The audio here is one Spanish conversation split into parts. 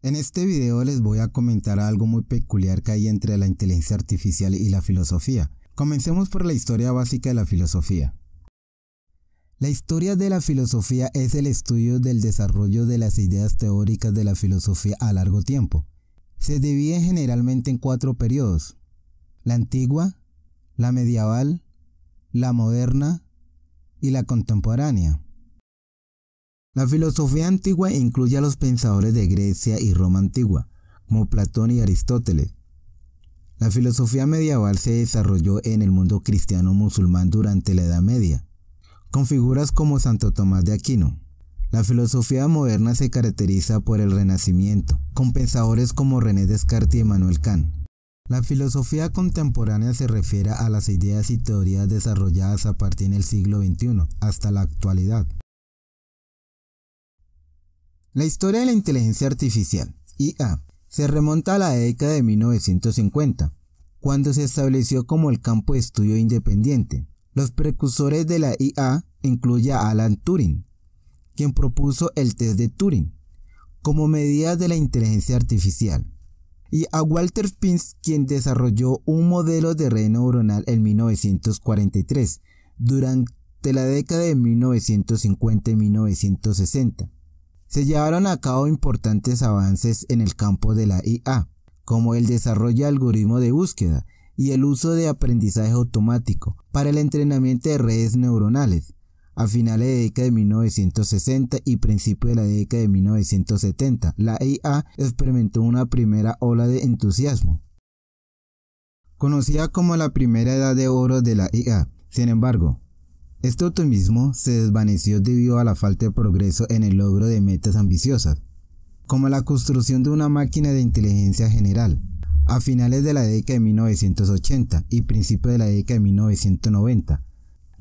En este video les voy a comentar algo muy peculiar que hay entre la inteligencia artificial y la filosofía. Comencemos por la historia básica de la filosofía. La historia de la filosofía es el estudio del desarrollo de las ideas teóricas de la filosofía a largo tiempo. Se divide generalmente en 4 periodos: la antigua, la medieval, la moderna y la contemporánea. La filosofía antigua incluye a los pensadores de Grecia y Roma antigua, como Platón y Aristóteles. La filosofía medieval se desarrolló en el mundo cristiano musulmán durante la Edad Media, con figuras como Santo Tomás de Aquino. La filosofía moderna se caracteriza por el Renacimiento, con pensadores como René Descartes y Emmanuel Kant. La filosofía contemporánea se refiere a las ideas y teorías desarrolladas a partir del siglo XXI hasta la actualidad. La historia de la inteligencia artificial, IA, se remonta a la década de 1950, cuando se estableció como el campo de estudio independiente. Los precursores de la IA incluyen a Alan Turing, quien propuso el test de Turing como medida de la inteligencia artificial, y a Walter Spitz, quien desarrolló un modelo de red neuronal en 1943, durante la década de 1950 y 1960. Se llevaron a cabo importantes avances en el campo de la IA, como el desarrollo de algoritmos de búsqueda y el uso de aprendizaje automático para el entrenamiento de redes neuronales. A finales de la década de 1960 y principios de la década de 1970, la IA experimentó una primera ola de entusiasmo, conocida como la primera edad de oro de la IA. Sin embargo, este optimismo se desvaneció debido a la falta de progreso en el logro de metas ambiciosas, como la construcción de una máquina de inteligencia general. A finales de la década de 1980 y principios de la década de 1990,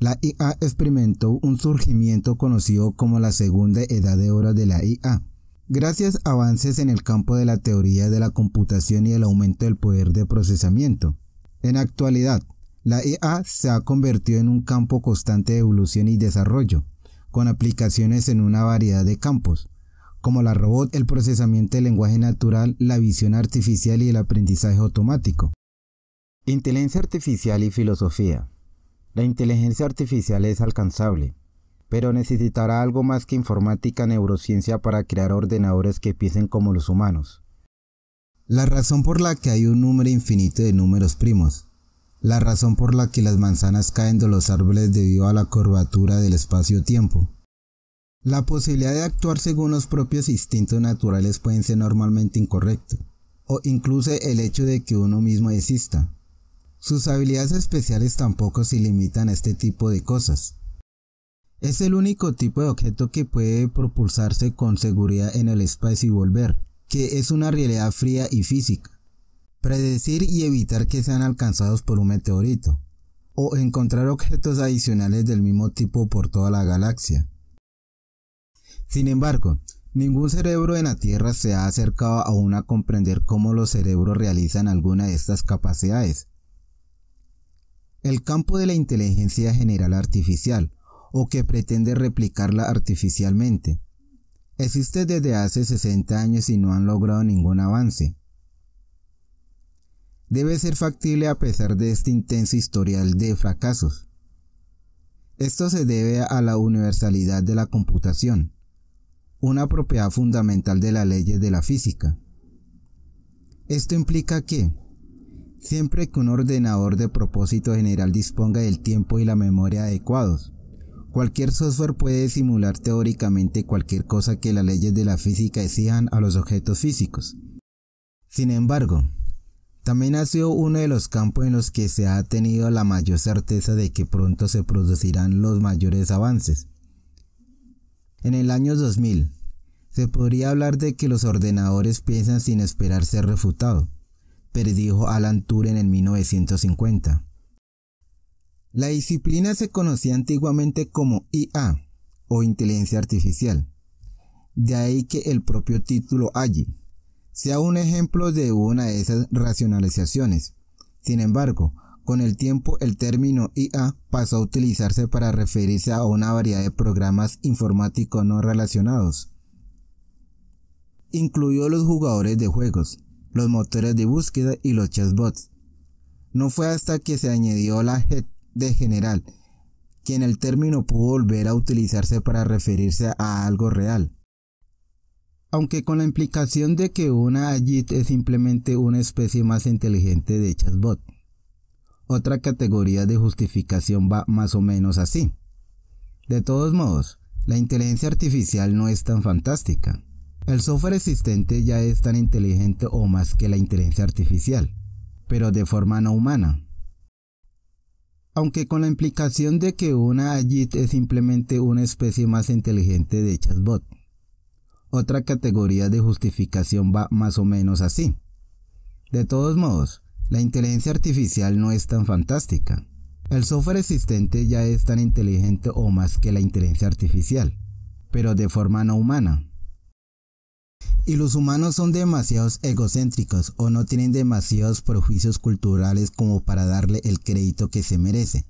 la IA experimentó un surgimiento conocido como la segunda edad de oro de la IA, gracias a avances en el campo de la teoría de la computación y el aumento del poder de procesamiento. En la actualidad, la IA se ha convertido en un campo constante de evolución y desarrollo, con aplicaciones en una variedad de campos, como la robótica, el procesamiento del lenguaje natural, la visión artificial y el aprendizaje automático. Inteligencia artificial y filosofía. La inteligencia artificial es alcanzable, pero necesitará algo más que informática neurociencia para crear ordenadores que piensen como los humanos. La razón por la que hay un número infinito de números primos. La razón por la que las manzanas caen de los árboles debido a la curvatura del espacio-tiempo. La posibilidad de actuar según los propios instintos naturales pueden ser normalmente incorrectos, o incluso el hecho de que uno mismo exista. Sus habilidades especiales tampoco se limitan a este tipo de cosas. Es el único tipo de objeto que puede propulsarse con seguridad en el espacio y volver, que es una realidad fría y física. Predecir y evitar que sean alcanzados por un meteorito, o encontrar objetos adicionales del mismo tipo por toda la galaxia. Sin embargo, ningún cerebro en la Tierra se ha acercado aún a comprender cómo los cerebros realizan alguna de estas capacidades. El campo de la inteligencia general artificial, o que pretende replicarla artificialmente, existe desde hace 60 años y no han logrado ningún avance. Debe ser factible a pesar de este intenso historial de fracasos. Esto se debe a la universalidad de la computación, una propiedad fundamental de las leyes de la física. Esto implica que, siempre que un ordenador de propósito general disponga del tiempo y la memoria adecuados, cualquier software puede simular teóricamente cualquier cosa que las leyes de la física exijan a los objetos físicos. Sin embargo, también ha sido uno de los campos en los que se ha tenido la mayor certeza de que pronto se producirán los mayores avances. En el año 2000, se podría hablar de que los ordenadores piensan sin esperar ser refutados, predijo Alan Turing en 1950. La disciplina se conocía antiguamente como IA, o inteligencia artificial, de ahí que el propio título allí sea un ejemplo de una de esas racionalizaciones. Sin embargo, con el tiempo el término IA pasó a utilizarse para referirse a una variedad de programas informáticos no relacionados. incluyó los jugadores de juegos, los motores de búsqueda y los chatbots. No fue hasta que se añadió la JET de general que el término pudo volver a utilizarse para referirse a algo real. Aunque con la implicación de que una JIT es simplemente una especie más inteligente de chatbot. Otra categoría de justificación va más o menos así. De todos modos, la inteligencia artificial no es tan fantástica. El software existente ya es tan inteligente o más que la inteligencia artificial, pero de forma no humana. Aunque con la implicación de que una JIT es simplemente una especie más inteligente de chatbot. Otra categoría de justificación va más o menos así. De todos modos, la inteligencia artificial no es tan fantástica. El software existente ya es tan inteligente o más que la inteligencia artificial, pero de forma no humana. Y los humanos son demasiados egocéntricos o no tienen demasiados prejuicios culturales como para darle el crédito que se merece.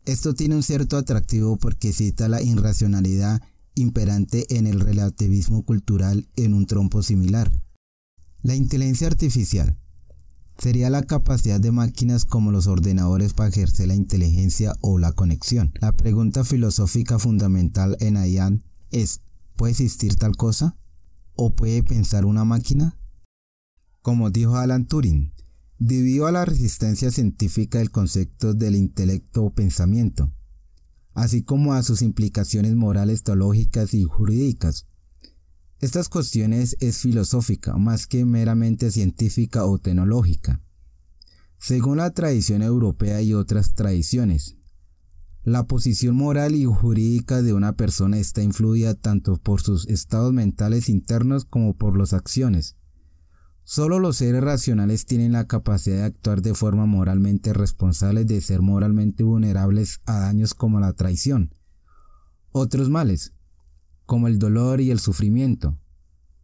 Esto tiene un cierto atractivo porque cita la irracionalidad imperante en el relativismo cultural en un trompo similar. La inteligencia artificial sería la capacidad de máquinas como los ordenadores para ejercer la inteligencia o la conexión. La pregunta filosófica fundamental en IA es, ¿puede existir tal cosa? ¿O puede pensar una máquina? Como dijo Alan Turing, debido a la resistencia científica del concepto del intelecto o pensamiento, así como a sus implicaciones morales, teológicas y jurídicas. Estas cuestiones es filosófica más que meramente científica o tecnológica. Según la tradición europea y otras tradiciones, la posición moral y jurídica de una persona está influida tanto por sus estados mentales internos como por las acciones. Solo los seres racionales tienen la capacidad de actuar de forma moralmente responsable, de ser moralmente vulnerables a daños como la traición. Otros males, como el dolor y el sufrimiento,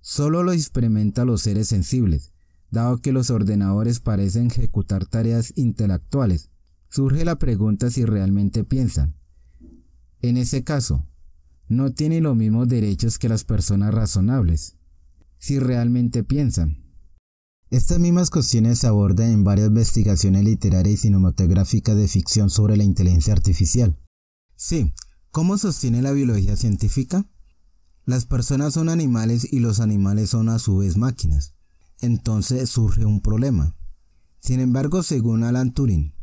solo lo experimentan los seres sensibles, dado que los ordenadores parecen ejecutar tareas intelectuales. Surge la pregunta si realmente piensan. En ese caso, no tienen los mismos derechos que las personas razonables, si realmente piensan. Estas mismas cuestiones se abordan en varias investigaciones literarias y cinematográficas de ficción sobre la inteligencia artificial. Sí, ¿cómo sostiene la biología científica? Las personas son animales y los animales son a su vez máquinas. Entonces surge un problema. Sin embargo, según Alan Turing,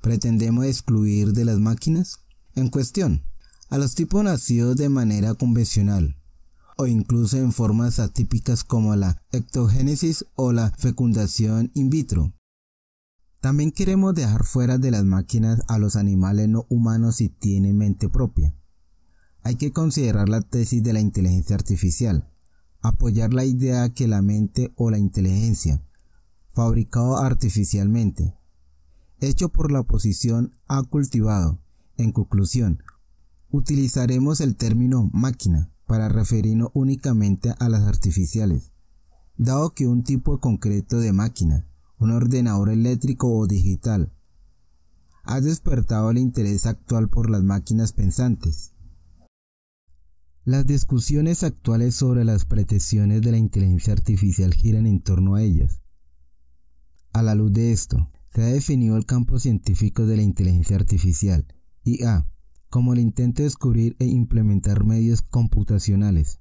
¿pretendemos excluir de las máquinas en cuestión a los tipos nacidos de manera convencional o incluso en formas atípicas como la ectogénesis o la fecundación in vitro? También queremos dejar fuera de las máquinas a los animales no humanos si tienen mente propia. Hay que considerar la tesis de la inteligencia artificial, apoyar la idea que la mente o la inteligencia, fabricado artificialmente, hecho por la oposición ha cultivado. En conclusión, utilizaremos el término máquina para referirnos únicamente a las artificiales, dado que un tipo concreto de máquina, un ordenador eléctrico o digital, ha despertado el interés actual por las máquinas pensantes. Las discusiones actuales sobre las pretensiones de la inteligencia artificial giran en torno a ellas. A la luz de esto, se ha definido el campo científico de la inteligencia artificial, IA, como el intento de descubrir e implementar medios computacionales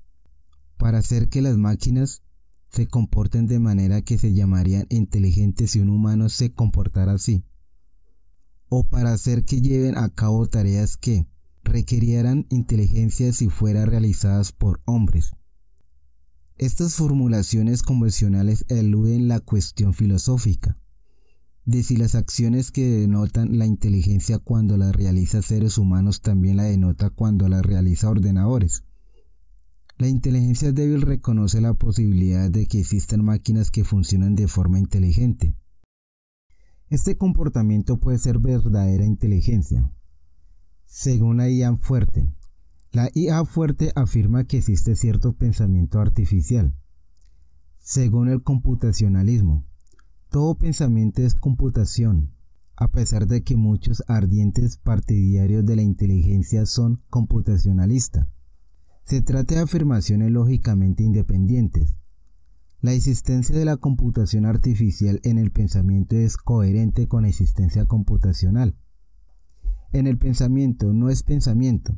para hacer que las máquinas se comporten de manera que se llamarían inteligentes si un humano se comportara así, o para hacer que lleven a cabo tareas que requirieran inteligencia si fueran realizadas por hombres. Estas formulaciones convencionales eluden la cuestión filosófica de si las acciones que denotan la inteligencia cuando las realiza seres humanos también la denota cuando las realiza ordenadores. La inteligencia débil reconoce la posibilidad de que existan máquinas que funcionan de forma inteligente. Este comportamiento puede ser verdadera inteligencia. Según la IA fuerte, la IA fuerte afirma que existe cierto pensamiento artificial. Según el computacionalismo, todo pensamiento es computación, a pesar de que muchos ardientes partidarios de la inteligencia son computacionalistas. Se trata de afirmaciones lógicamente independientes. La existencia de la computación artificial en el pensamiento es coherente con la existencia computacional. En el pensamiento no es pensamiento.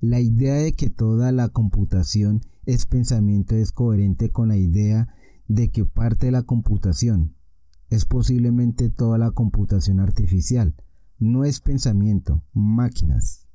La idea de que toda la computación es pensamiento es coherente con la idea de que parte de la computación es posiblemente toda la computación artificial. No es pensamiento, máquinas.